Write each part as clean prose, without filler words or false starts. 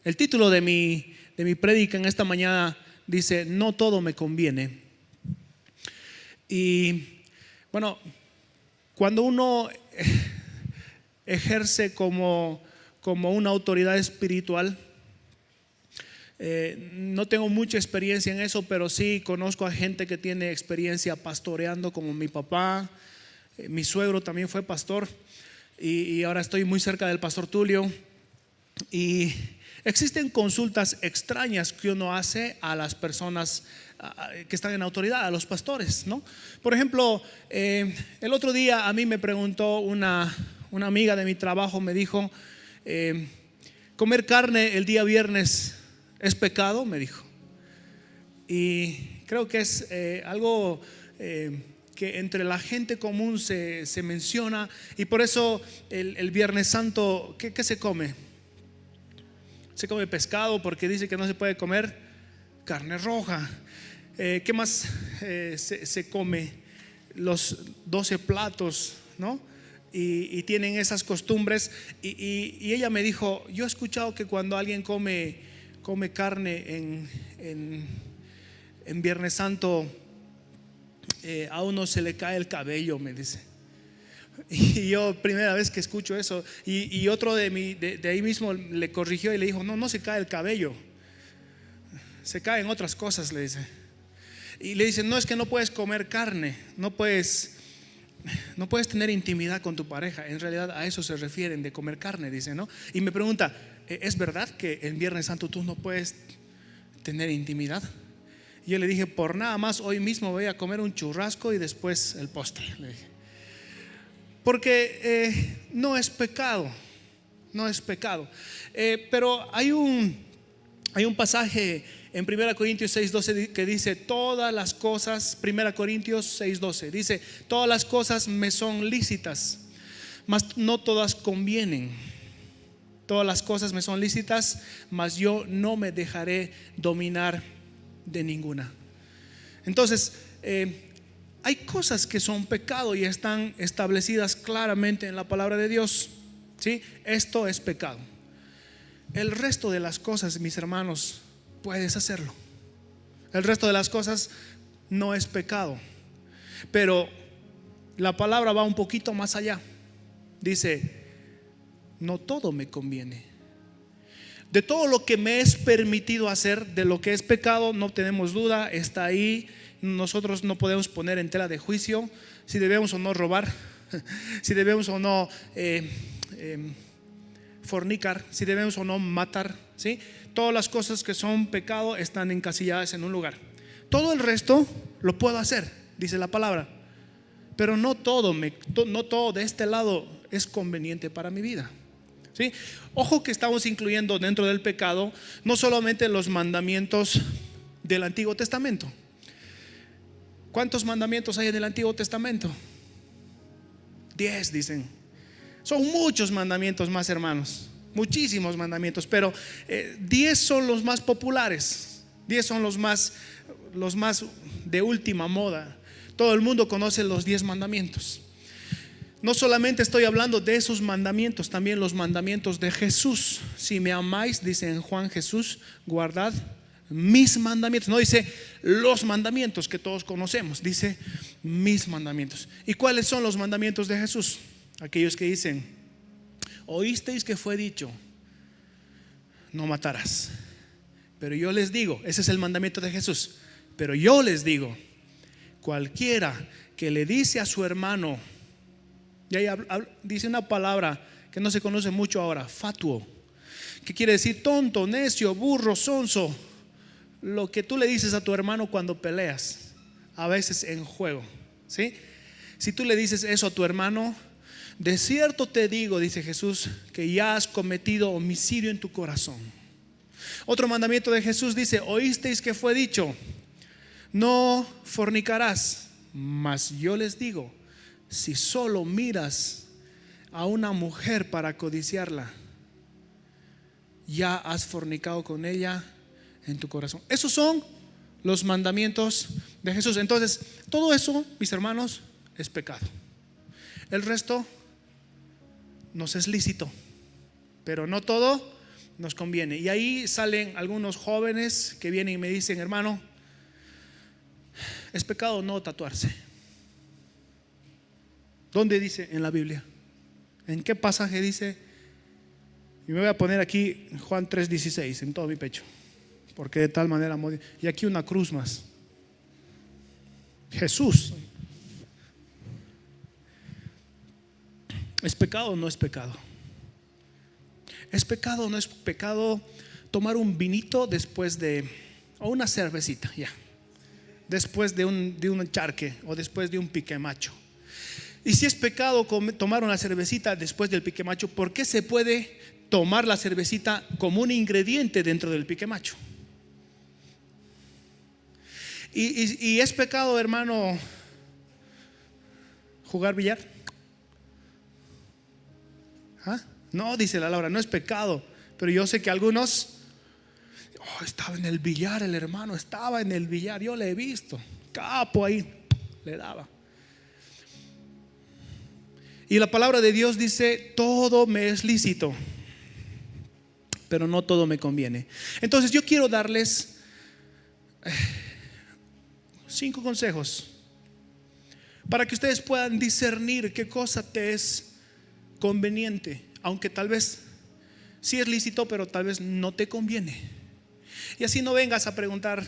El título de mi prédica en esta mañana dice: no todo me conviene. Y bueno, cuando uno ejerce como una autoridad espiritual, no tengo mucha experiencia en eso, pero sí conozco a gente que tiene experiencia pastoreando, como mi papá. Mi suegro también fue pastor y ahora estoy muy cerca del pastor Tulio. Y existen consultas extrañas que uno hace a las personas que están en autoridad, a los pastores, ¿no? Por ejemplo, el otro día a mí me preguntó una amiga de mi trabajo, me dijo: ¿comer carne el día viernes es pecado?, me dijo. Y creo que es algo que entre la gente común se menciona. Y por eso el Viernes Santo, ¿qué se come? Se come pescado, porque dice que no se puede comer carne roja. ¿Qué más se come? Los 12 platos, ¿no? Y tienen esas costumbres. Y ella me dijo: yo he escuchado que cuando alguien come carne en Viernes Santo, a uno se le cae el cabello, me dice. Y yo, primera vez que escucho eso. Y otro de ahí mismo le corrigió y le dijo: no se cae el cabello, se caen otras cosas, le dice. Y le dice: no, es que no puedes comer carne, no puedes tener intimidad con tu pareja. En realidad a eso se refieren de comer carne, dice, ¿no? Y me pregunta: ¿es verdad que en Viernes Santo tú no puedes tener intimidad? Y yo le dije: por nada más hoy mismo voy a comer un churrasco y después el postre, le dije. Porque no es pecado, no es pecado. Pero hay un pasaje en 1 Corintios 6:12 que dice: todas las cosas, 1 Corintios 6:12 dice: todas las cosas me son lícitas, mas no todas convienen. Todas las cosas me son lícitas, mas yo no me dejaré dominar de ninguna. Entonces, hay cosas que son pecado y están establecidas claramente en la palabra de Dios, ¿sí? Esto es pecado. El resto de las cosas, mis hermanos, puedes hacerlo. El resto de las cosas no es pecado. Pero la palabra va un poquito más allá. Dice: no todo me conviene. De todo lo que me es permitido hacer, de lo que es pecado, no tenemos duda, está ahí. Nosotros no podemos poner en tela de juicio si debemos o no robar, si debemos o no fornicar, si debemos o no matar, ¿sí? Todas las cosas que son pecado están encasilladas en un lugar. Todo el resto lo puedo hacer, dice la palabra, pero no todo de este lado es conveniente para mi vida, ¿sí? Ojo que estamos incluyendo dentro del pecado no solamente los mandamientos del Antiguo Testamento. ¿Cuántos mandamientos hay en el Antiguo Testamento? 10, dicen. Son muchos mandamientos más, hermanos, muchísimos mandamientos, pero 10 son los más populares. 10 son los más de última moda. Todo el mundo conoce los 10 mandamientos. No solamente estoy hablando de esos mandamientos, también los mandamientos de Jesús. Si me amáis, dice en Juan Jesús, guardad mis mandamientos. No dice los mandamientos que todos conocemos, dice mis mandamientos. ¿Y cuáles son los mandamientos de Jesús? Aquellos que dicen: oísteis que fue dicho, no matarás. Pero yo les digo, ese es el mandamiento de Jesús. Pero yo les digo: cualquiera que le dice a su hermano, y ahí dice una palabra que no se conoce mucho ahora, fatuo, que quiere decir tonto, necio, burro, sonso. Lo que tú le dices a tu hermano cuando peleas, a veces en juego, ¿sí? Si tú le dices eso a tu hermano, de cierto te digo, dice Jesús, que ya has cometido homicidio en tu corazón. Otro mandamiento de Jesús dice: oísteis que fue dicho, no fornicarás. Mas yo les digo, si solo miras a una mujer para codiciarla, ya has fornicado con ella en tu corazón. Esos son los mandamientos de Jesús. Entonces, todo eso, mis hermanos, es pecado. El resto nos es lícito, pero no todo nos conviene. Y ahí salen algunos jóvenes que vienen y me dicen: hermano, ¿es pecado no tatuarse? ¿Dónde dice en la Biblia? ¿En qué pasaje dice? Y me voy a poner aquí Juan 3:16 en todo mi pecho, porque de tal manera amó. Y aquí una cruz más. Jesús. ¿Es pecado o no es pecado? ¿Es pecado o no es pecado tomar un vinito después de, o una cervecita, ya, después de un charque o después de un pique macho? Y si es pecado tomar una cervecita después del pique macho, ¿por qué se puede tomar la cervecita como un ingrediente dentro del pique macho? Y es pecado, hermano, jugar billar. ¿Ah? No, dice la Laura, no es pecado. Pero yo sé que algunos: estaba en el billar, el hermano estaba en el billar, yo le he visto, capo ahí, le daba. Y la palabra de Dios dice: todo me es lícito, pero no todo me conviene. Entonces yo quiero darles 5 consejos para que ustedes puedan discernir qué cosa te es conveniente, aunque tal vez sí es lícito, pero tal vez no te conviene. Y así no vengas a preguntar: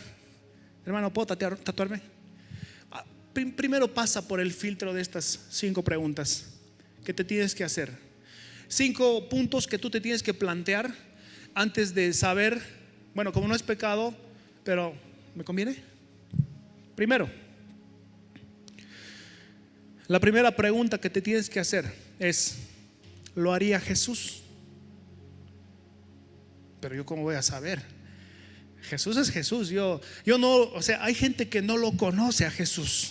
hermano, ¿puedo tatuarme? Primero pasa por el filtro de estas 5 preguntas que te tienes que hacer. 5 puntos que tú te tienes que plantear antes de saber, bueno, como no es pecado, pero ¿me conviene? Primero, la primera pregunta que te tienes que hacer es: ¿lo haría Jesús? Pero yo, ¿cómo voy a saber? Jesús es Jesús. Yo no, o sea, hay gente que no lo conoce a Jesús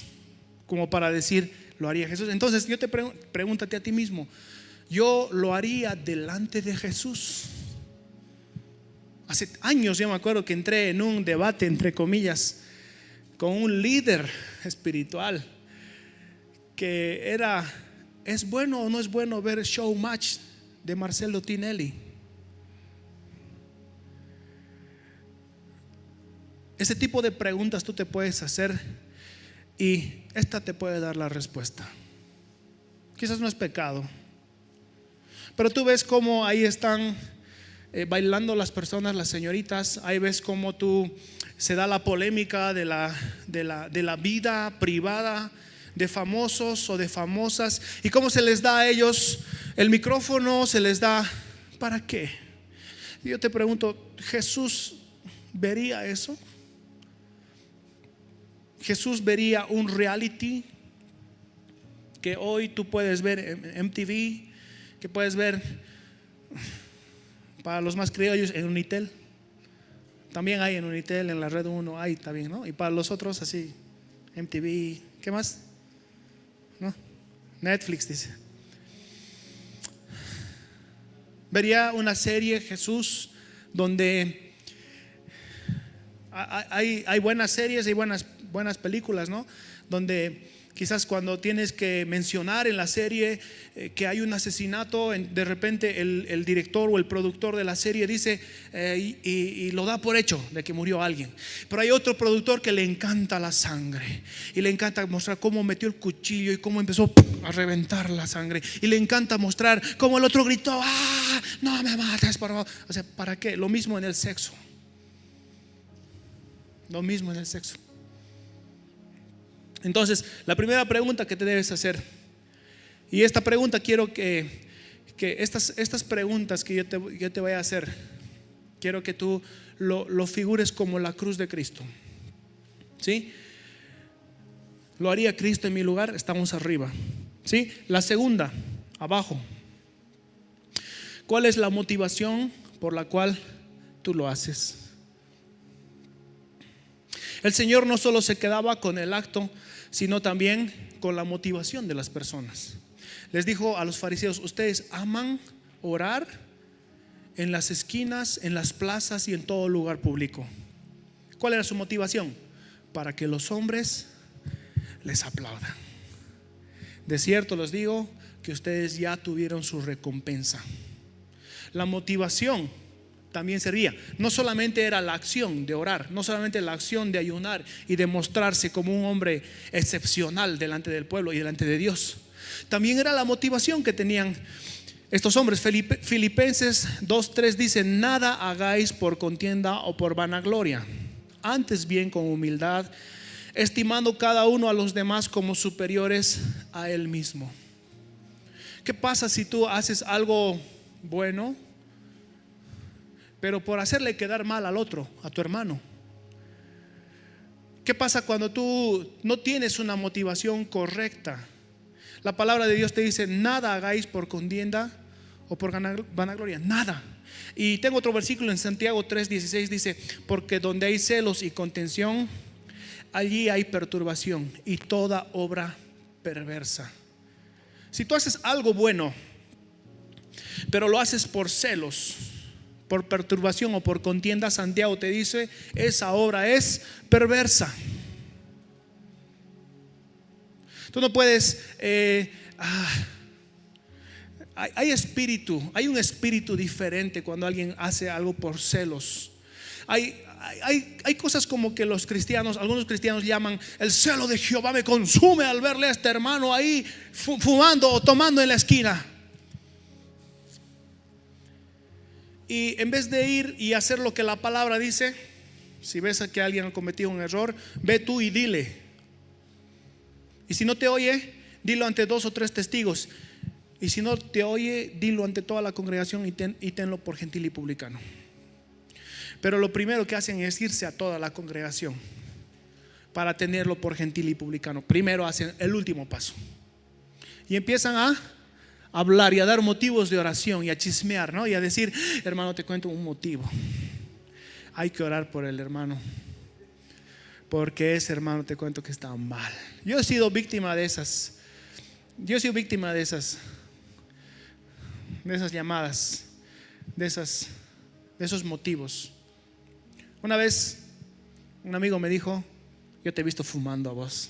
como para decir: ¿lo haría Jesús? Entonces yo te pregúntate a ti mismo: ¿yo lo haría delante de Jesús? Hace años yo me acuerdo que entré en un debate, entre comillas, con un líder espiritual que era: ¿es bueno o no es bueno ver Showmatch de Marcello Tinelli? Ese tipo de preguntas tú te puedes hacer y esta te puede dar la respuesta. Quizás no es pecado, pero tú ves cómo ahí están bailando las personas, las señoritas. Ahí ves cómo se da la polémica de la vida privada de famosos o de famosas, y cómo se les da a ellos el micrófono, se les da, ¿para qué? Y yo te pregunto: ¿Jesús vería eso? ¿Jesús vería un reality que hoy tú puedes ver en MTV, que puedes ver para los más criollos en Unitel? También hay en Unitel, en la Red 1 hay también, ¿no? Y para los otros así, MTV, ¿qué más? ¿No? Netflix dice. Vería una serie Jesús donde hay buenas series, hay buenas películas, ¿no? Donde quizás cuando tienes que mencionar en la serie que hay un asesinato, de repente el director o el productor de la serie dice y lo da por hecho de que murió alguien. Pero hay otro productor que le encanta la sangre y le encanta mostrar cómo metió el cuchillo y cómo empezó a reventar la sangre, y le encanta mostrar cómo el otro gritó: ¡ah, no me mates, por favor! O sea, ¿para qué? Lo mismo en el sexo. Lo mismo en el sexo. Entonces, la primera pregunta que te debes hacer, y esta pregunta quiero que estas preguntas que yo te voy a hacer, quiero que tú lo figures como la cruz de Cristo. ¿Sí? ¿Lo haría Cristo en mi lugar? Estamos arriba. ¿Sí? La segunda, abajo. ¿Cuál es la motivación por la cual tú lo haces? El Señor no solo se quedaba con el acto, sino también con la motivación de las personas. Les dijo a los fariseos: ustedes aman orar en las esquinas, en las plazas y en todo lugar público. ¿Cuál era su motivación? Para que los hombres les aplaudan. De cierto les digo que ustedes ya tuvieron su recompensa. La motivación también servía. No solamente era la acción de orar, no solamente la acción de ayunar y de mostrarse como un hombre excepcional delante del pueblo y delante de Dios. También era la motivación que tenían estos hombres. Filipenses 2:3 dice: nada hagáis por contienda o por vanagloria, antes bien con humildad, estimando cada uno a los demás como superiores a él mismo. ¿Qué pasa si tú haces algo bueno, pero por hacerle quedar mal al otro, a tu hermano? ¿Qué pasa cuando tú no tienes una motivación correcta? La palabra de Dios te dice: nada hagáis por contienda o por vanagloria, nada. Y tengo otro versículo en Santiago 3:16, dice: porque donde hay celos y contención, allí hay perturbación y toda obra perversa. Si tú haces algo bueno, pero lo haces por celos, por perturbación o por contienda, Santiago te dice: esa obra es perversa. Tú no puedes hay un espíritu diferente cuando alguien hace algo por celos. Hay cosas como que algunos cristianos llaman: el celo de Jehová me consume al verle a este hermano ahí fumando o tomando en la esquina. Y en vez de ir y hacer lo que la palabra dice, si ves que alguien ha cometido un error, ve tú y dile. Y si no te oye, dilo ante 2 o 3 testigos. Y si no te oye, dilo ante toda la congregación y tenlo por gentil y publicano. Pero lo primero que hacen es irse a toda la congregación para tenerlo por gentil y publicano. Primero hacen el último paso y empiezan a hablar y a dar motivos de oración y a chismear, ¿no? Y a decir: hermano, te cuento un motivo. Hay que orar por el hermano, porque ese hermano, te cuento que está mal. Yo he sido víctima de esas. Yo he sido víctima de esas llamadas, de esos motivos. Una vez un amigo me dijo: yo te he visto fumando a vos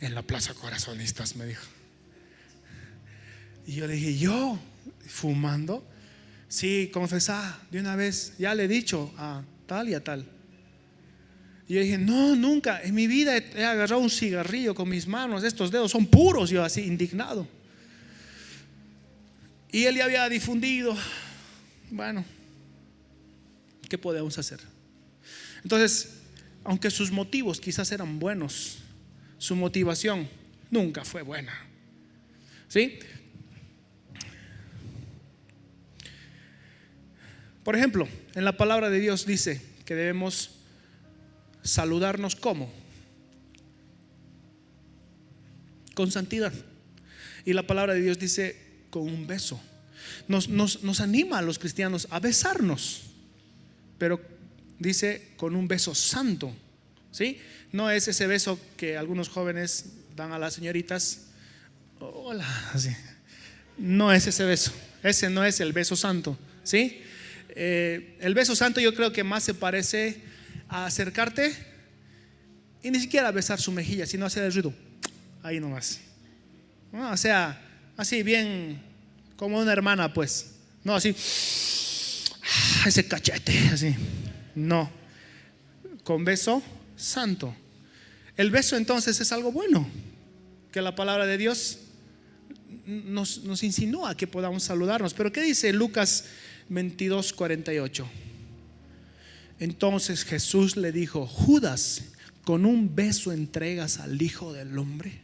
en la Plaza Corazonistas, me dijo. Y yo le dije: ¿yo fumando? Sí, confesá de una vez, ya le he dicho a tal y a tal. Y yo dije: no, nunca en mi vida he agarrado un cigarrillo con mis manos, estos dedos son puros. Yo así indignado. Y él ya había difundido. Bueno, ¿qué podemos hacer? Entonces, aunque sus motivos quizás eran buenos, su motivación nunca fue buena. ¿Sí? Por ejemplo, en la palabra de Dios dice que debemos saludarnos ¿cómo? Con santidad. Y la palabra de Dios dice: con un beso. Nos anima a los cristianos a besarnos, pero dice: con un beso santo. ¿Sí? No es ese beso que algunos jóvenes dan a las señoritas: hola, así. No es ese beso. Ese no es el beso santo. ¿Sí? El beso santo yo creo que más se parece a acercarte y ni siquiera besar su mejilla, sino hacer el ruido ahí nomás. O sea, así bien como una hermana, pues. No así, ese cachete, así. No, con beso santo. El beso entonces es algo bueno, que la palabra de Dios nos insinúa que podamos saludarnos. Pero ¿qué dice Lucas 22:48? Entonces Jesús le dijo: Judas, ¿con un beso entregas al Hijo del Hombre?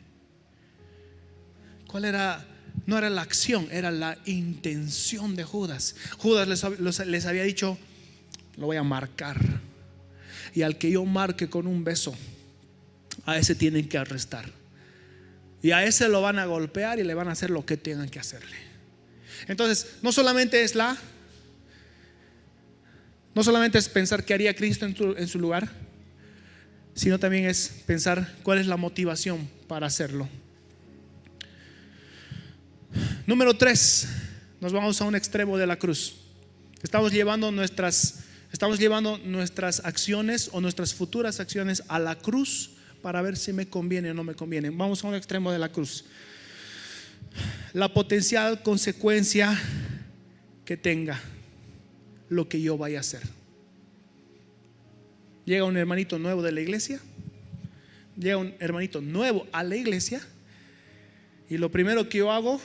¿Cuál era? No era la acción, era la intención de Judas. Judas les había dicho: lo voy a marcar, y al que yo marque con un beso, a ese tienen que arrestar, y a ese lo van a golpear y le van a hacer lo que tengan que hacerle. Entonces, no solamente es pensar qué haría Cristo en su lugar, sino también es pensar cuál es la motivación para hacerlo. Número 3, nos vamos a un extremo de la cruz. Estamos llevando nuestras acciones o nuestras futuras acciones a la cruz para ver si me conviene o no me conviene. Vamos a un extremo de la cruz. La potencial consecuencia que tenga. lo que yo vaya a hacer. Llega un hermanito nuevo de la iglesia, llega un hermanito nuevo a la iglesia, y lo primero que yo hago,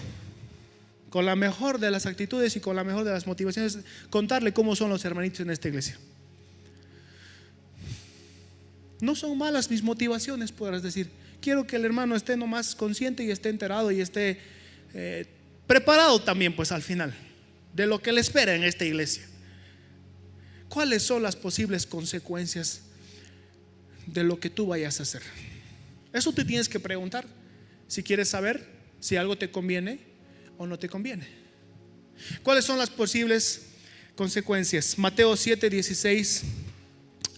con la mejor de las actitudes y con la mejor de las motivaciones, es contarle cómo son los hermanitos en esta iglesia. No son malas mis motivaciones, podrás decir. Quiero que el hermano esté nomás consciente y esté enterado y esté preparado también, pues al final, de lo que le espera en esta iglesia. ¿Cuáles son las posibles consecuencias de lo que tú vayas a hacer? Eso te tienes que preguntar si quieres saber si algo te conviene o no te conviene. ¿Cuáles son las posibles consecuencias? Mateo 7, 16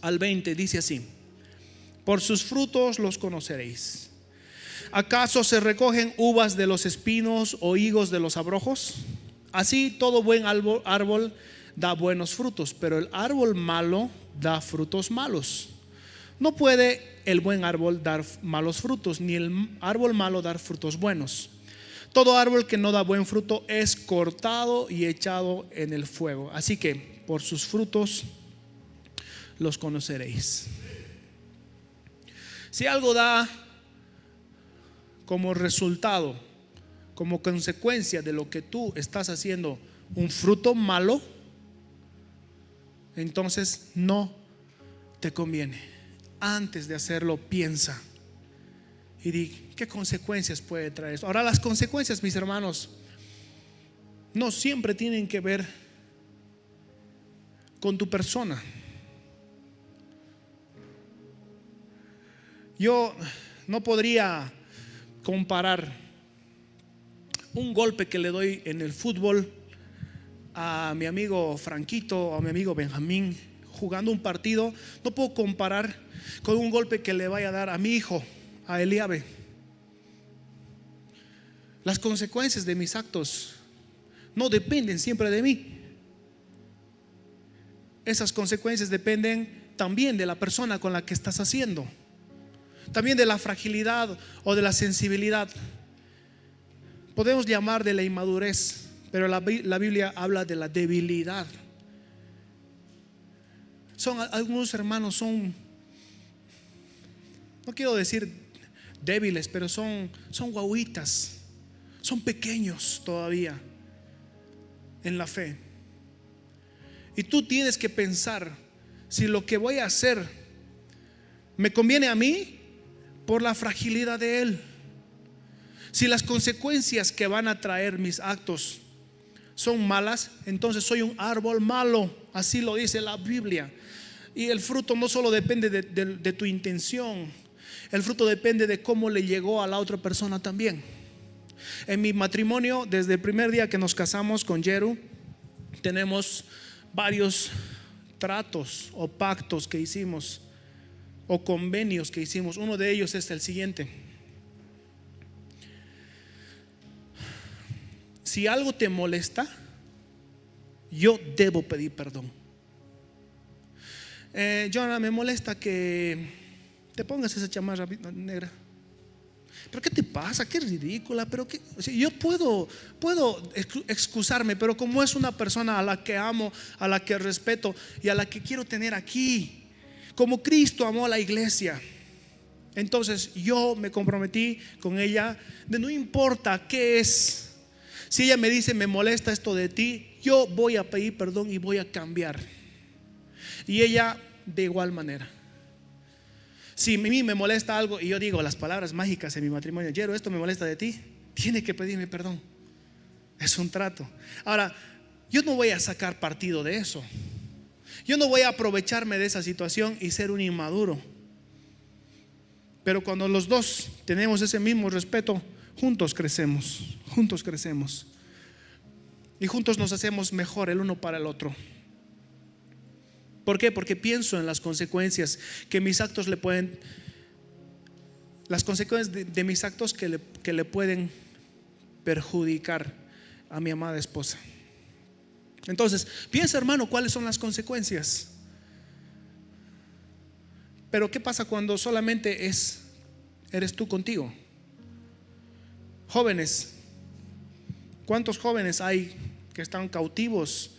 al 20 dice así: por sus frutos los conoceréis. ¿Acaso se recogen uvas de los espinos o higos de los abrojos? Así todo buen árbol da buenos frutos, pero el árbol malo da frutos malos. No puede el buen árbol dar malos frutos, ni el árbol malo dar frutos buenos. Todo árbol que no da buen fruto es cortado y echado en el fuego. Así que por sus frutos los conoceréis. Si algo da como resultado, como consecuencia de lo que tú estás haciendo, un fruto malo, entonces no te conviene. Antes de hacerlo, piensa y di qué consecuencias puede traer esto. Ahora, las consecuencias, mis hermanos, no siempre tienen que ver con tu persona. Yo no podría comparar un golpe que le doy en el fútbol a mi amigo Franquito o a mi amigo Benjamín jugando un partido. No puedo comparar con un golpe que le vaya a dar a mi hijo, a Eliabe. Las consecuencias de mis actos no dependen siempre de mí. Esas consecuencias dependen también de la persona con la que estás haciendo, también de la fragilidad o de la sensibilidad. Podemos llamar de la inmadurez, pero la Biblia habla de la debilidad. Algunos hermanos son, no quiero decir débiles, pero son guaguitas, son pequeños todavía en la fe. Y tú tienes que pensar si lo que voy a hacer me conviene a mí por la fragilidad de él. Si las consecuencias que van a traer mis actos son malas, entonces soy un árbol malo. Así lo dice la Biblia. Y el fruto no solo depende de tu intención, el fruto depende de cómo le llegó a la otra persona también. En mi matrimonio, desde el primer día que nos casamos con Yeru, tenemos varios tratos o pactos que hicimos o convenios que hicimos. Uno de ellos es el siguiente: si algo te molesta, yo debo pedir perdón. Jonah, me molesta que te pongas esa chamarra negra. ¿Pero qué te pasa? Qué ridícula. Pero qué, o sea, yo puedo excusarme, pero como es una persona a la que amo, a la que respeto y a la que quiero tener aquí, como Cristo amó a la iglesia, entonces yo me comprometí con ella de no importa qué es. Si ella me dice me molesta esto de ti, yo voy a pedir perdón y voy a cambiar. Y ella de igual manera. Si a mí me molesta algo y yo digo las palabras mágicas en mi matrimonio, Yero, esto me molesta de ti, tiene que pedirme perdón. Es un trato. Ahora, yo no voy a sacar partido de eso. Yo no voy a aprovecharme de esa situación y ser un inmaduro. Pero cuando los dos tenemos ese mismo respeto, juntos crecemos. Juntos crecemos. Y juntos nos hacemos mejor el uno para el otro. ¿Por qué? Porque pienso en las consecuencias que mis actos le pueden, las consecuencias de mis actos que le pueden perjudicar a mi amada esposa. Entonces, piensa, hermano, cuáles son las consecuencias. Pero ¿qué pasa cuando solamente eres tú contigo? Jóvenes, ¿cuántos jóvenes hay que están cautivos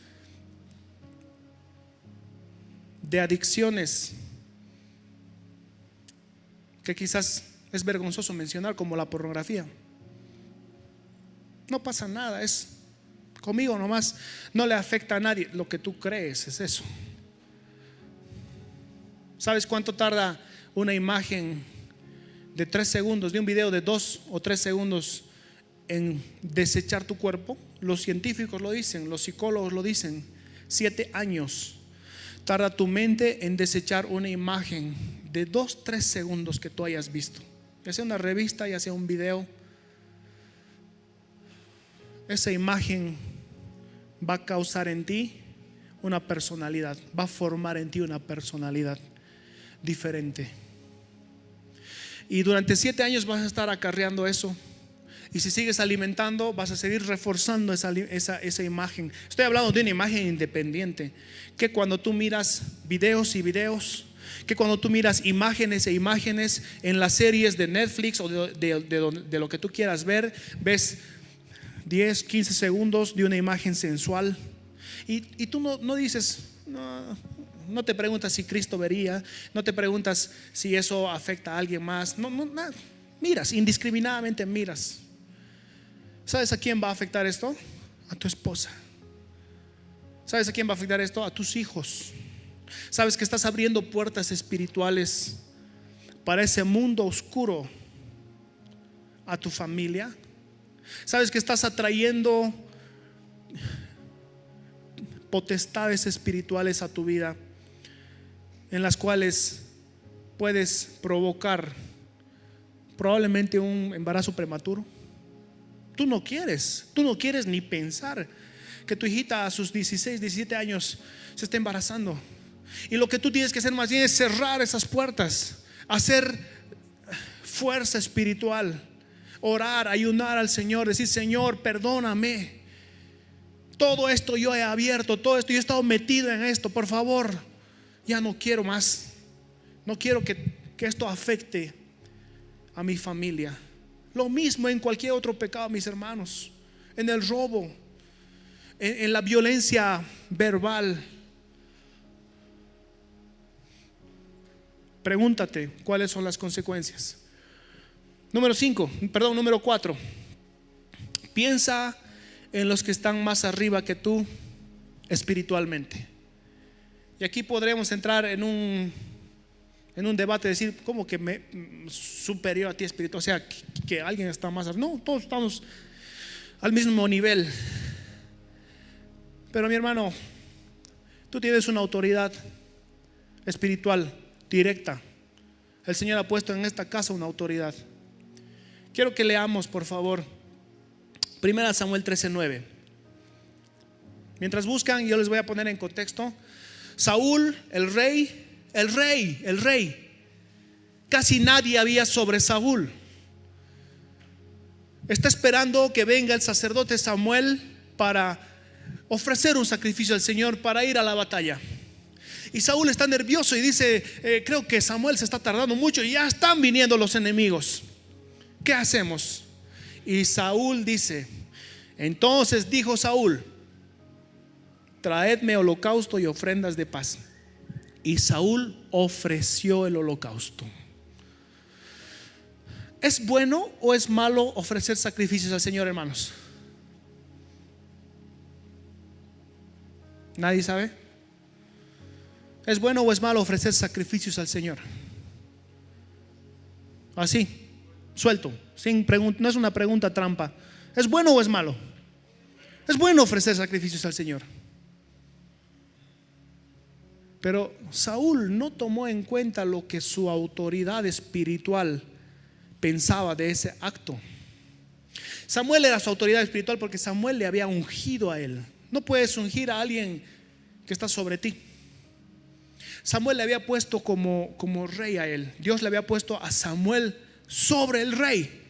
de adicciones que quizás es vergonzoso mencionar, como la pornografía. No pasa nada, es conmigo nomás, no le afecta a nadie. Lo que tú crees es eso. ¿Sabes cuánto tarda una imagen de 3 segundos, de un video de 2 o 3 segundos, en desechar tu cuerpo? Los científicos lo dicen, los psicólogos lo dicen. 7 años tarda tu mente en desechar una imagen de 2-3 segundos que tú hayas visto, ya sea una revista, ya sea un video. Esa imagen va a causar en ti una personalidad, va a formar en ti una personalidad diferente. Y durante 7 años vas a estar acarreando eso. Y si sigues alimentando, vas a seguir reforzando esa imagen. Estoy hablando de una imagen independiente, que cuando tú miras videos y videos, que cuando tú miras imágenes e imágenes en las series de Netflix o de lo que tú quieras ver, ves 10, 15 segundos de una imagen sensual. Y tú no dices, no te preguntas si Cristo vería, no te preguntas si eso afecta a alguien más. No, miras, indiscriminadamente miras. ¿Sabes a quién va a afectar esto? A tu esposa. ¿Sabes a quién va a afectar esto? A tus hijos. ¿Sabes que estás abriendo puertas espirituales para ese mundo oscuro a tu familia? ¿Sabes que estás atrayendo potestades espirituales a tu vida, en las cuales puedes provocar probablemente un embarazo prematuro? Tú no quieres ni pensar que tu hijita a sus 16, 17 años se esté embarazando. Y lo que tú tienes que hacer más bien es cerrar esas puertas, hacer fuerza espiritual, orar, ayunar al Señor, decir: Señor, perdóname. Todo esto yo he abierto, todo esto yo he estado metido en esto. Por favor, ya no quiero más. No quiero que esto afecte a mi familia. Lo mismo en cualquier otro pecado, mis hermanos. En el robo, en la violencia verbal. Pregúntate cuáles son las consecuencias. Número 4. Piensa en los que están más arriba que tú espiritualmente. Y aquí podremos entrar en un debate, decir: ¿cómo que superior a ti espiritual? O sea, que alguien está más arriba. No, todos estamos al mismo nivel. Pero mi hermano, tú tienes una autoridad espiritual directa. El Señor ha puesto en esta casa una autoridad. Quiero que leamos, por favor, 1 Samuel 13:9. Mientras buscan, yo les voy a poner en contexto. Saúl, el rey. Casi nadie había sobre Saúl. Está esperando que venga el sacerdote Samuel para ofrecer un sacrificio al Señor, para ir a la batalla. Y Saúl está nervioso y dice: creo que Samuel se está tardando mucho y ya están viniendo los enemigos. ¿Qué hacemos? Y Saúl dice: entonces dijo Saúl: traedme holocausto y ofrendas de paz. Y Saúl ofreció el holocausto. ¿Es bueno o es malo ofrecer sacrificios al Señor, hermanos? ¿Nadie sabe? ¿Es bueno o es malo ofrecer sacrificios al Señor? Así, suelto, sin pregunta. No es una pregunta trampa. ¿Es bueno o es malo? Es bueno ofrecer sacrificios al Señor. Pero Saúl no tomó en cuenta lo que su autoridad espiritual pensaba de ese acto. Samuel era su autoridad espiritual porque Samuel le había ungido a él. No puedes ungir a alguien que está sobre ti. Samuel le había puesto como rey a él. Dios le había puesto a Samuel sobre el rey.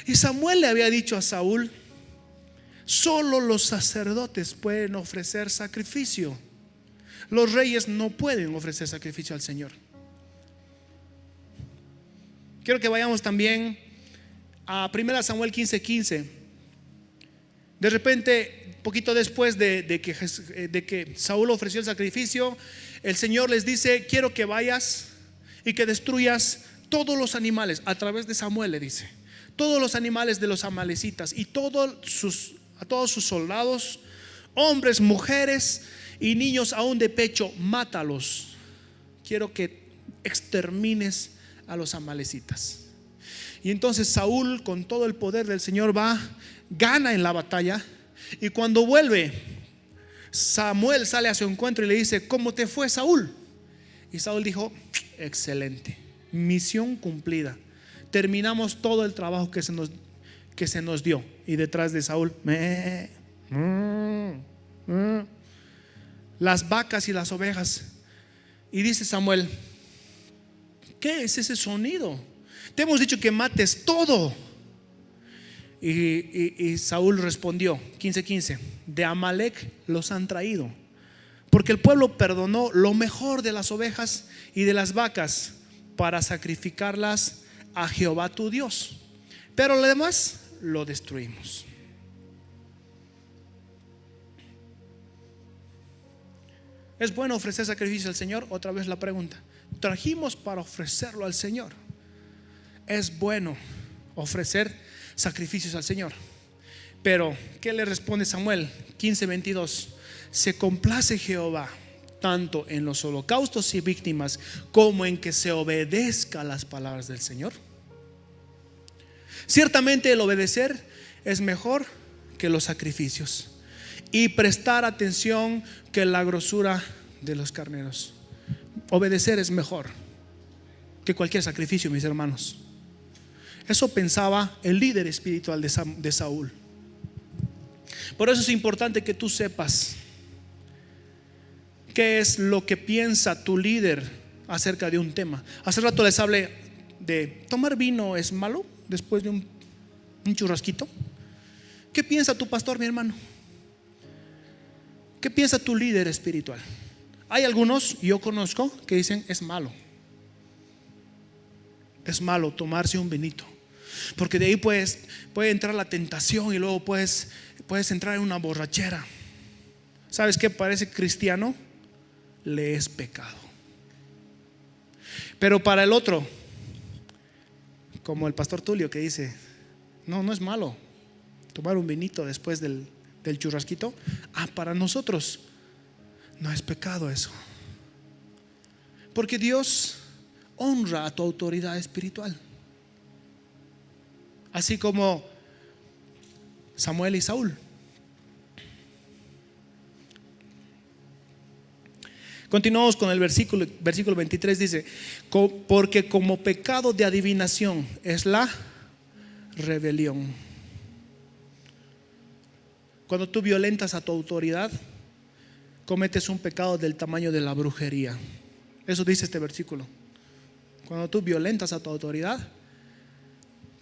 Y Samuel le había dicho a Saúl: solo los sacerdotes pueden ofrecer sacrificio. Los reyes no pueden ofrecer sacrificio al Señor. Quiero que vayamos también a 1 Samuel 15:15. De repente, poquito después de que Saúl ofreció el sacrificio, el Señor les dice: quiero que vayas y que destruyas todos los animales. A través de Samuel le dice: todos los animales de los amalecitas y a todos sus soldados, hombres, mujeres y niños aún de pecho, mátalos. Quiero que extermines a los amalecitas. Y entonces Saúl, con todo el poder del Señor, va, gana en la batalla. Y cuando vuelve, Samuel sale a su encuentro y le dice: ¿cómo te fue, Saúl? Y Saúl dijo: excelente, misión cumplida, terminamos todo el trabajo que se nos dio. Y detrás de Saúl, las vacas y las ovejas. Y dice Samuel: ¿qué es ese sonido? Te hemos dicho que mates todo. Y Saúl respondió, 15:15: de Amalec los han traído, porque el pueblo perdonó lo mejor de las ovejas y de las vacas para sacrificarlas a Jehová tu Dios, pero lo demás lo destruimos. ¿Es bueno ofrecer sacrificio al Señor? Otra vez la pregunta. Trajimos para ofrecerlo al Señor. Es bueno ofrecer sacrificios al Señor. Pero ¿qué le responde Samuel? 15:22: se complace Jehová tanto en los holocaustos y víctimas como en que se obedezca las palabras del Señor. Ciertamente el obedecer es mejor que los sacrificios, y prestar atención que la grosura de los carneros. Obedecer es mejor que cualquier sacrificio, mis hermanos. Eso pensaba el líder espiritual de Saúl. Por eso es importante que tú sepas qué es lo que piensa tu líder acerca de un tema. Hace rato les hablé de tomar vino es malo después de un churrasquito. ¿Qué piensa tu pastor, mi hermano? ¿Qué piensa tu líder espiritual? Hay algunos, yo conozco, que dicen: es malo. Es malo tomarse un vinito, porque de ahí puede entrar la tentación y luego puedes entrar en una borrachera. ¿Sabes qué? Parece cristiano, le es pecado. Pero para el otro, como el pastor Tulio, que dice: no es malo tomar un vinito después del churrasquito. Para nosotros no es pecado eso, porque Dios honra a tu autoridad espiritual, así como Samuel y Saúl. Continuamos con el versículo 23. Dice: porque como pecado de adivinación es la rebelión. Cuando tú violentas a tu autoridad, cometes un pecado del tamaño de la brujería. Eso dice este versículo. Cuando tú violentas a tu autoridad,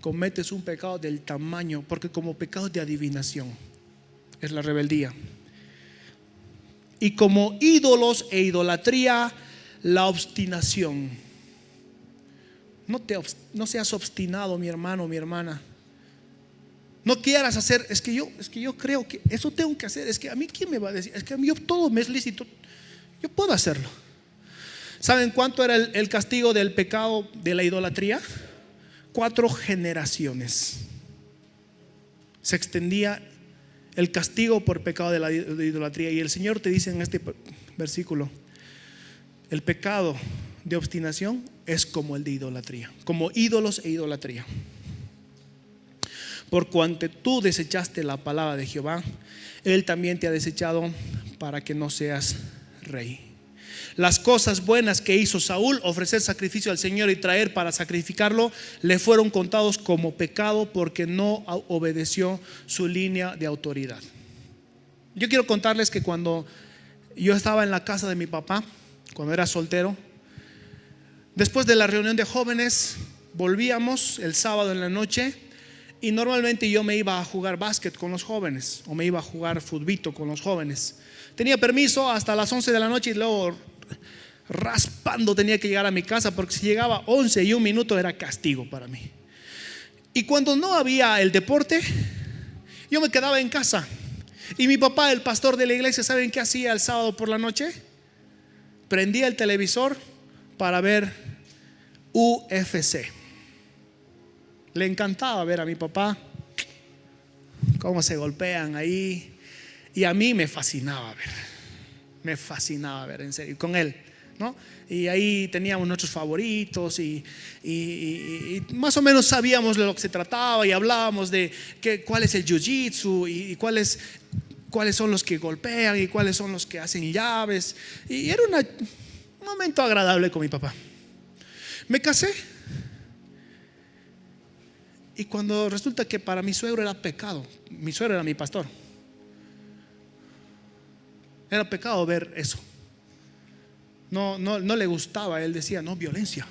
cometes un pecado del tamaño, porque como pecado de adivinación es la rebeldía. Y como ídolos e idolatría, la obstinación. No seas obstinado, mi hermano, mi hermana. No quieras hacer: es que yo creo que eso tengo que hacer. Es que a mí, ¿quién me va a decir? Es que a mí todo me es lícito, yo puedo hacerlo. ¿Saben cuánto era el castigo del pecado de la idolatría? 4 generaciones se extendía el castigo por pecado de la idolatría. Y el Señor te dice en este versículo: el pecado de obstinación es como el de idolatría, como ídolos e idolatría. Por cuanto tú desechaste la palabra de Jehová, Él también te ha desechado para que no seas rey. Las cosas buenas que hizo Saúl, ofrecer sacrificio al Señor y traer para sacrificarlo, le fueron contados como pecado porque no obedeció su línea de autoridad. Yo quiero contarles que cuando yo estaba en la casa de mi papá, cuando era soltero, después de la reunión de jóvenes, volvíamos el sábado en la noche. Y normalmente yo me iba a jugar básquet con los jóvenes, o me iba a jugar futbito con los jóvenes. Tenía permiso hasta las 11 de la noche y luego raspando tenía que llegar a mi casa, porque si llegaba 11 y 1 minuto era castigo para mí. Y cuando no había el deporte, Yo me quedaba en casa. Y mi papá, el pastor de la iglesia, ¿saben qué hacía el sábado por la noche? Prendía el televisor para ver UFC. Le encantaba ver a mi papá cómo se golpean ahí. Y a mí me fascinaba ver, en serio, con él, ¿no? Y ahí teníamos nuestros favoritos y más o menos sabíamos de lo que se trataba y hablábamos de cuál es el jiu-jitsu y cuáles son los que golpean y cuáles son los que hacen llaves. Y era un momento agradable con mi papá. Me casé y cuando resulta que para mi suegro era pecado, mi suegro era mi pastor, era pecado ver eso. No le gustaba. Él decía, no, violencia.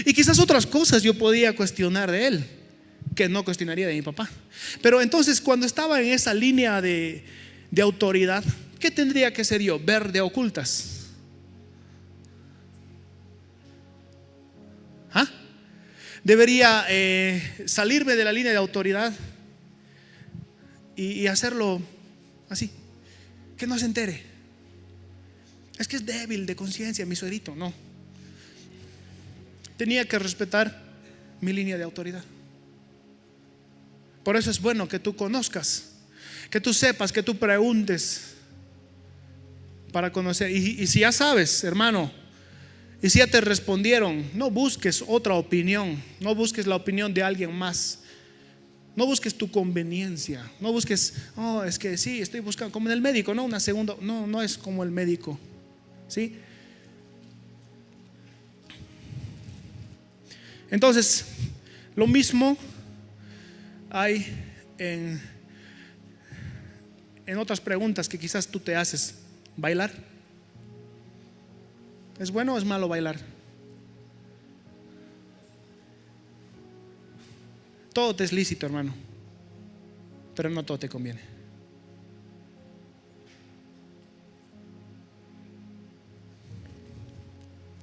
Y quizás otras cosas yo podía cuestionar de él que no cuestionaría de mi papá. Pero entonces, cuando estaba en esa línea de autoridad, ¿qué tendría que ser yo? Ver de ocultas. ¿Ah? Debería salirme de la línea de autoridad y hacerlo así, que no se entere. Es que es débil de conciencia mi suegrito. No, tenía que respetar mi línea de autoridad. Por eso es bueno que tú conozcas, que tú sepas, que tú preguntes para conocer. Y si ya sabes, hermano, y si ya te respondieron, no busques otra opinión, no busques la opinión de alguien más, no busques tu conveniencia, no busques, es que sí, estoy buscando, como en el médico, no una segunda, no es como el médico, ¿sí? Entonces, lo mismo hay en otras preguntas que quizás tú te haces. ¿Bailar? ¿Es bueno o es malo bailar? Todo te es lícito, hermano, pero no todo te conviene.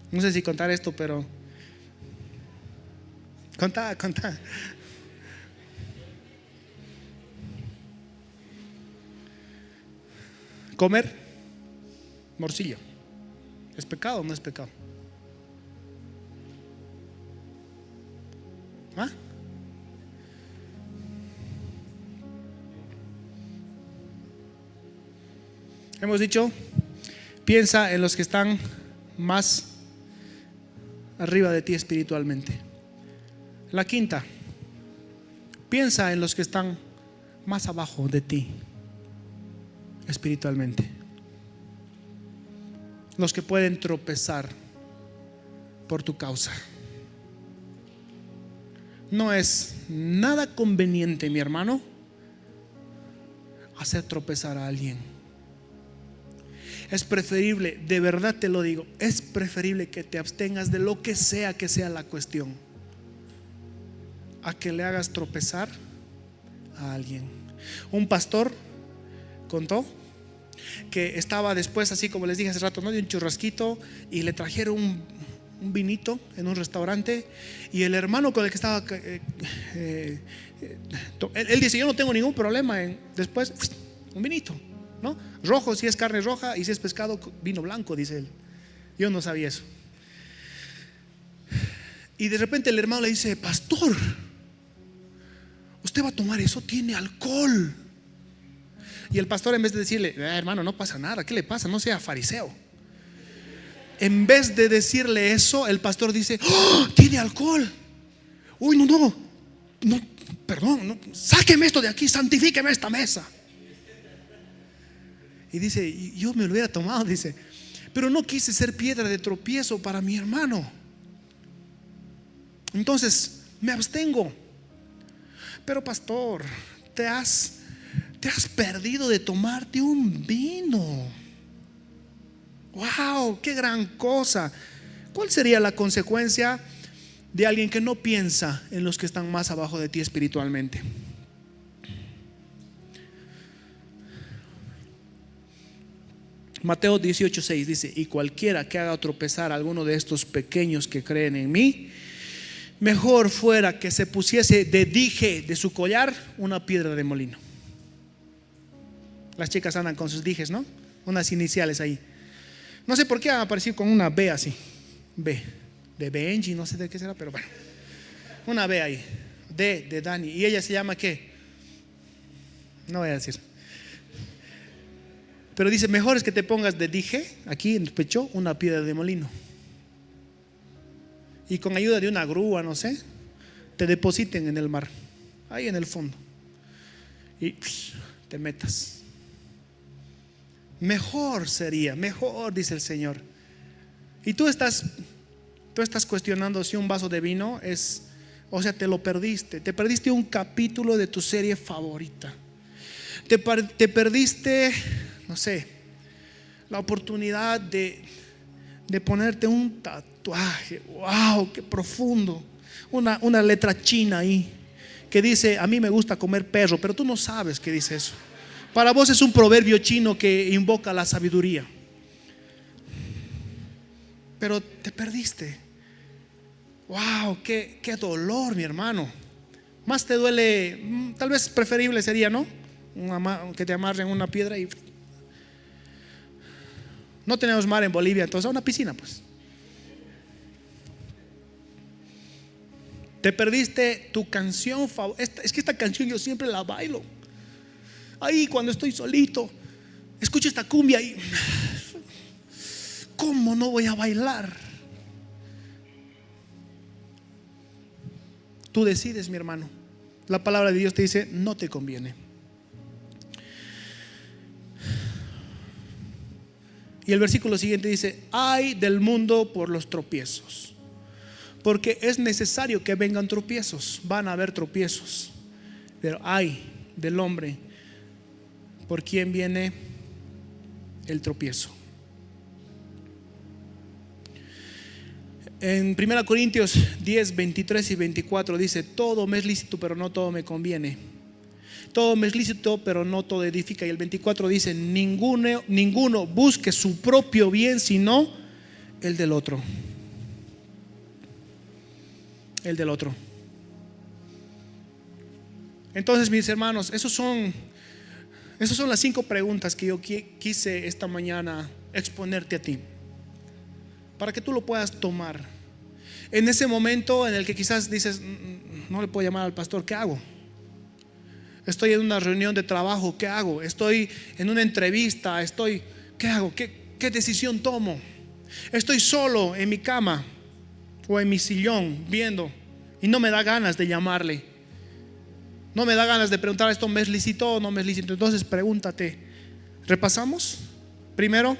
No sé si contar esto, pero contá. Comer morcilla, ¿es pecado o no es pecado? ¿Ah? Hemos dicho, piensa en los que están más arriba de ti espiritualmente. La quinta, piensa en los que están más abajo de ti espiritualmente, los que pueden tropezar por tu causa. No es nada conveniente, mi hermano, hacer tropezar a alguien. Es preferible, de verdad te lo digo, es preferible que te abstengas de lo que sea la cuestión, a que le hagas tropezar a alguien. Un pastor contó que estaba después, así como les dije hace rato, ¿no?, de un churrasquito, y le trajeron un vinito en un restaurante, y el hermano con el que estaba él dice, yo no tengo ningún problema en después un vinito, ¿no? Rojo si es carne roja, y si es pescado, vino blanco, dice él. Yo no sabía eso. Y de repente el hermano le dice, pastor, usted va a tomar eso, tiene alcohol. Y el pastor, en vez de decirle, hermano, no pasa nada, ¿qué le pasa? No sea fariseo. En vez de decirle eso, el pastor dice, ¡oh, tiene alcohol! Uy, no, perdón, no, sáqueme esto de aquí, santifíqueme esta mesa. Y dice, yo me lo hubiera tomado, dice, pero no quise ser piedra de tropiezo para mi hermano, entonces me abstengo. Pero pastor, te has perdido de tomarte un vino. ¡Wow! ¡Qué gran cosa! ¿Cuál sería la consecuencia de alguien que no piensa en los que están más abajo de ti espiritualmente? Mateo 18:6 dice, y cualquiera que haga tropezar a alguno de estos pequeños que creen en mí, mejor fuera que se pusiese de dije de su collar una piedra de molino. Las chicas andan con sus dijes, ¿no? Unas iniciales ahí. No sé por qué ha aparecido con una B así. B, de Benji, no sé de qué será, pero bueno. Una B ahí. D, de Dani. ¿Y ella se llama qué? No voy a decir. Pero dice, mejor es que te pongas de dije, aquí en el pecho, una piedra de molino. Y con ayuda de una grúa, no sé, te depositen en el mar, ahí en el fondo. Y te metas. Mejor sería, mejor, dice el Señor. Y tú estás cuestionando si un vaso de vino es, o sea, te lo perdiste. Te perdiste un capítulo de tu serie favorita. Te perdiste, no sé, la oportunidad de ponerte un tatuaje. ¡Wow! ¡Qué profundo! Una letra china ahí que dice: a mí me gusta comer perro, pero tú no sabes qué dice eso. Para vos es un proverbio chino que invoca la sabiduría. Pero te perdiste. ¡Wow! ¡Qué dolor, mi hermano! Más te duele, tal vez preferible sería, ¿no? Que te amarren una piedra y... No tenemos mar en Bolivia, entonces a una piscina, pues. Te perdiste tu canción favorita. Es que esta canción yo siempre la bailo. Ahí cuando estoy solito, escucho esta cumbia y ¿cómo no voy a bailar? Tú decides, mi hermano. La palabra de Dios te dice: no te conviene. Y el versículo siguiente dice: ay del mundo por los tropiezos, porque es necesario que vengan tropiezos. Van a haber tropiezos, pero ay del hombre por quien viene el tropiezo. En 1 Corintios 10, 23 y 24 dice: todo me es lícito, pero no todo me conviene. Todo me es lícito, pero no todo edifica. Y el 24 dice: ninguno busque su propio bien, sino el del otro. El del otro. Entonces, mis hermanos, esas son las 5 preguntas que yo quise esta mañana exponerte a ti, para que tú lo puedas tomar. En ese momento en el que quizás dices: no le puedo llamar al pastor, ¿qué hago? Estoy en una reunión de trabajo, ¿qué hago? Estoy en una entrevista, ¿qué hago? ¿Qué decisión tomo? Estoy solo en mi cama o en mi sillón viendo y no me da ganas de llamarle. No me da ganas de preguntar: ¿esto me es lícito o no me es lícito? Entonces pregúntate. Repasamos. Primero,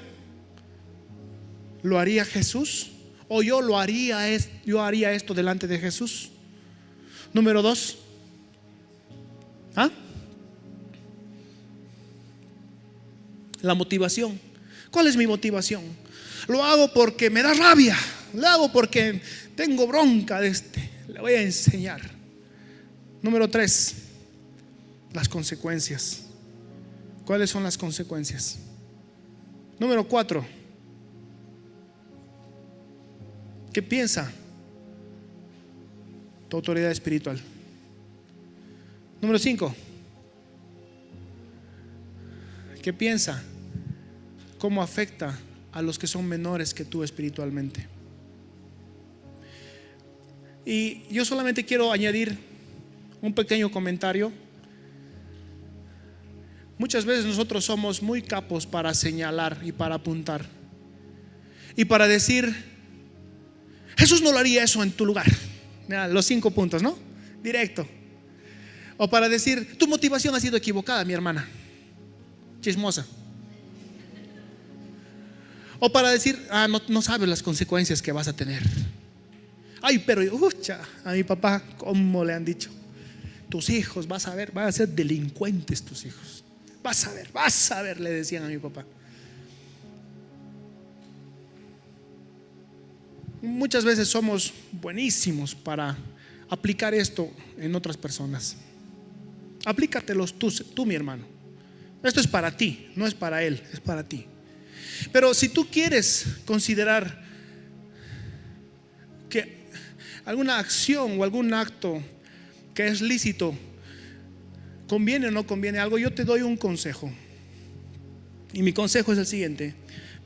¿lo haría Jesús? ¿O yo haría esto delante de Jesús? Número 2, la motivación. ¿Cuál es mi motivación? Lo hago porque me da rabia, lo hago porque tengo bronca de le voy a enseñar. Número 3, las consecuencias. ¿Cuáles son las consecuencias? Número 4, ¿qué piensa tu autoridad espiritual? Número 5, ¿qué piensa? ¿Cómo afecta a los que son menores que tú espiritualmente? Y yo solamente quiero añadir un pequeño comentario. Muchas veces nosotros somos muy capos para señalar y para apuntar y para decir: Jesús no lo haría eso en tu lugar. Los 5 puntos, ¿no? Directo. O para decir: tu motivación ha sido equivocada, mi hermana chismosa. O para decir: no sabes las consecuencias que vas a tener. Ay, pero a mi papá, ¿cómo le han dicho? Tus hijos, vas a ver, van a ser delincuentes tus hijos. Vas a ver, le decían a mi papá. Muchas veces somos buenísimos para aplicar esto en otras personas. Aplícatelos tú, mi hermano. Esto es para ti, no es para él, es para ti. Pero si tú quieres considerar que alguna acción o algún acto que es lícito, conviene o no conviene algo, yo te doy un consejo. Y mi consejo es el siguiente: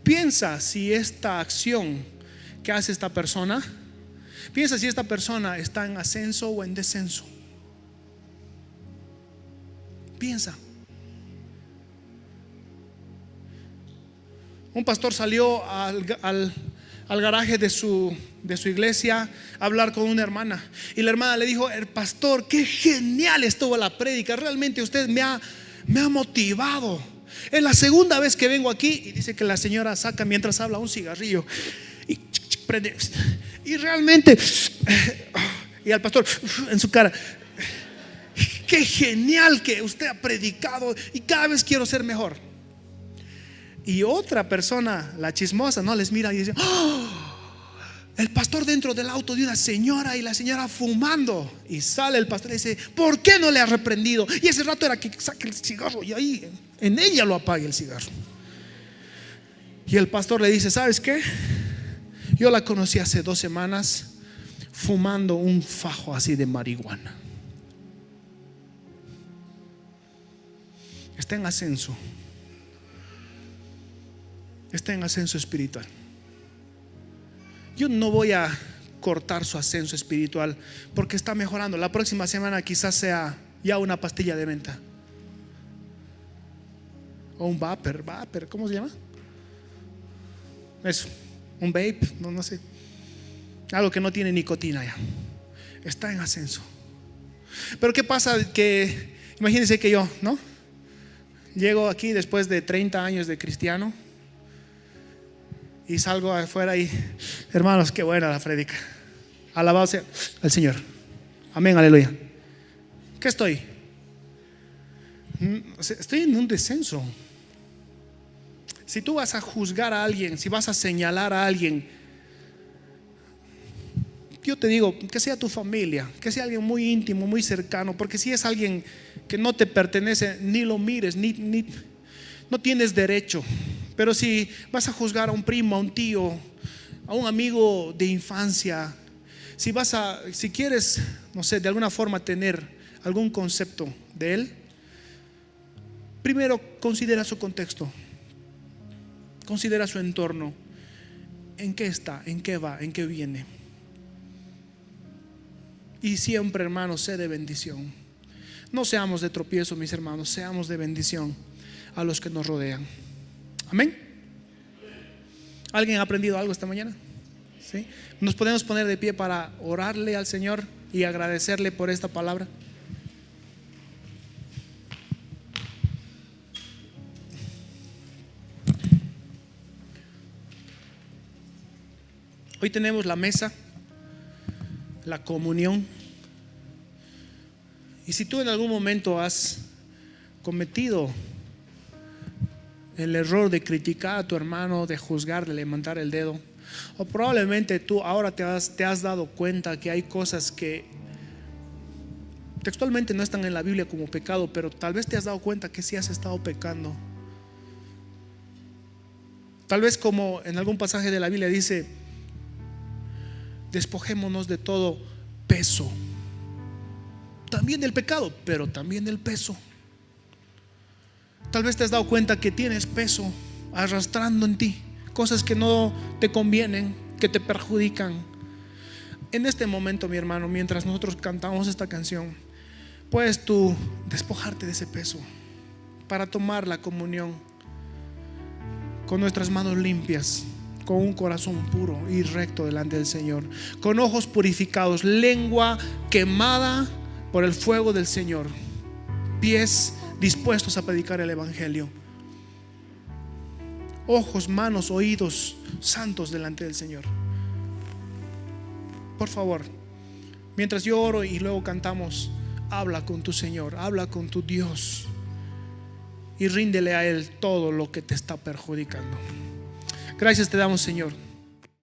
piensa si esta acción que hace esta persona, piensa si esta persona está en ascenso o en descenso. Piensa. Un pastor salió al garaje de su iglesia a hablar con una hermana, y la hermana le dijo: el pastor, qué genial estuvo la prédica, realmente usted me ha motivado. Es la segunda vez que vengo aquí. Y dice que la señora saca mientras habla un cigarrillo y prende, y realmente, y al pastor en su cara: qué genial que usted ha predicado, y cada vez quiero ser mejor. Y otra persona, la chismosa, no les mira y dice: el pastor dentro del auto de una señora, y la señora fumando. Y sale el pastor y dice: ¿por qué no le ha reprendido? Y ese rato era que saque el cigarro y ahí en ella lo apague el cigarro. Y el pastor le dice: ¿sabes qué? Yo la conocí hace 2 semanas fumando un fajo así de marihuana. Está en ascenso. Está en ascenso espiritual. Yo no voy a cortar su ascenso espiritual porque está mejorando. La próxima semana quizás sea ya una pastilla de menta, o un vapor, ¿cómo se llama? Eso, un vape, no sé. Algo que no tiene nicotina ya. Está en ascenso. Pero ¿qué pasa? Que imagínense que yo, ¿no? Llego aquí después de 30 años de cristiano y salgo afuera y: hermanos, qué buena la prédica, alabado sea el Señor, amén, aleluya. ¿Qué estoy? Estoy en un descenso. Si tú vas a juzgar a alguien, si vas a señalar a alguien, yo te digo que sea tu familia, que sea alguien muy íntimo, muy cercano, porque si es alguien que no te pertenece, ni lo mires, ni no tienes derecho. Pero si vas a juzgar a un primo, a un tío, a un amigo de infancia, si quieres, no sé, de alguna forma tener algún concepto de él, primero considera su contexto, considera su entorno, en qué está, en qué va, en qué viene. Y siempre, hermanos, sé de bendición. No seamos de tropiezo, mis hermanos, seamos de bendición a los que nos rodean. Amén. ¿Alguien ha aprendido algo esta mañana? ¿Sí? Nos podemos poner de pie para orarle al Señor y agradecerle por esta palabra. Hoy tenemos la mesa, la comunión. Y si tú en algún momento has cometido el error de criticar a tu hermano, de juzgar, de levantar el dedo, o probablemente tú ahora te has dado cuenta que hay cosas que textualmente no están en la Biblia como pecado, pero tal vez te has dado cuenta que sí has estado pecando. Tal vez, como en algún pasaje de la Biblia dice: despojémonos de todo peso, también del pecado, pero también del peso. Tal vez te has dado cuenta que tienes peso arrastrando en ti, cosas que no te convienen, que te perjudican. En este momento, mi hermano, mientras nosotros cantamos esta canción, puedes tú despojarte de ese peso para tomar la comunión con nuestras manos limpias, con un corazón puro y recto delante del Señor, con ojos purificados, lengua quemada por el fuego del Señor, pies dispuestos a predicar el evangelio, ojos, manos, oídos santos delante del Señor. Por favor, mientras yo oro y luego cantamos, habla con tu Señor, habla con tu Dios y ríndele a Él todo lo que te está perjudicando. Gracias te damos, Señor.